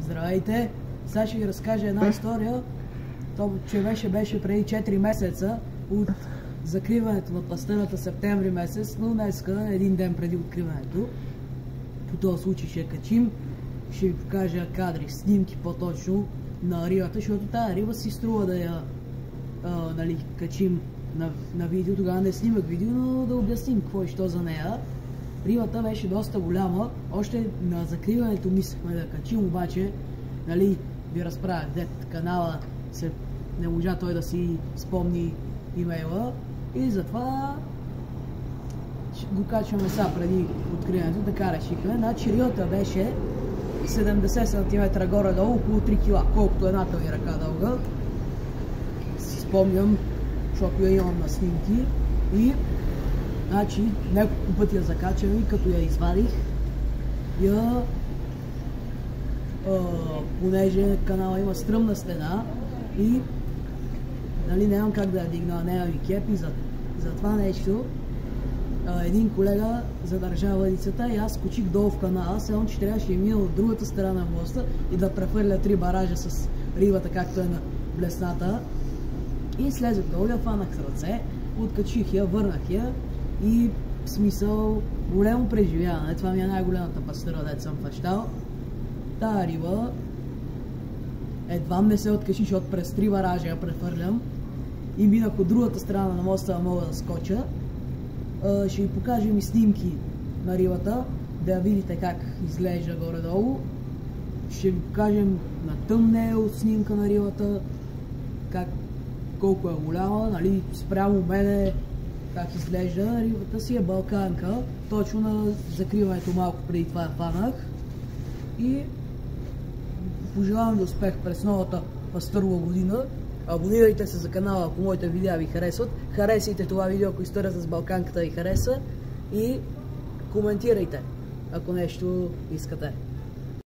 Здравейте! Сега ще ви разкажа една история. То, че беше преди 4 месеца от закриването на пастърната септември месец, но днеска, един ден преди откриването. По този случай ще я качим. Ще ви покажа кадри, снимки по-точно на рибата, защото тази риба си струва да я качим на видео. Тогава не снимах видео, но да обясним какво и що за нея. Рибата беше доста голяма. Още на закриването мислехме да качим, обаче ви разправях, канала не можа той да си спомни имейла и затова го качваме сега преди откриването, така решихме. Значи рибата беше 70 см горе-долу, около 3 кг, колкото едната ми ръка дълга. Си спомням, защото я имам на снимки. И значи няколко пъти я закачам и като я извадих, понеже канала има стръмна стена и нямам как да я дигна, нея ми кепи за това нещо. Един колега задържа въдицата и аз скочих долу в канала, само че трябваше да мина от другата страна на моста и да прехвърля 3 баража с рибата, както е на блесната. И слезах долу, я фанах с ръце, откачих я, върнах я и в смисъл големо преживяване. Това ми е най-голямата пастъра, дето съм фащал. Тая риба едва не се откачи, защото през 3 баража я прехвърлям и минах от другата страна на моста, да мога да скоча. Ще ви покажем и снимки на рибата, да я видите как изглежда горе-долу. Ще ви покажем на тъмнел снимка на рибата, колко е голяма, спрямо мене как изглежда. Рибата си е балканка, точно на закриването малко преди това я фанах. И пожелавам ви успех през новата пастърова година. Абонирайте се за канала, ако моите видеа ви харесват. Харесайте това видео, ако историята с балканката ви хареса. И коментирайте, ако нещо искате.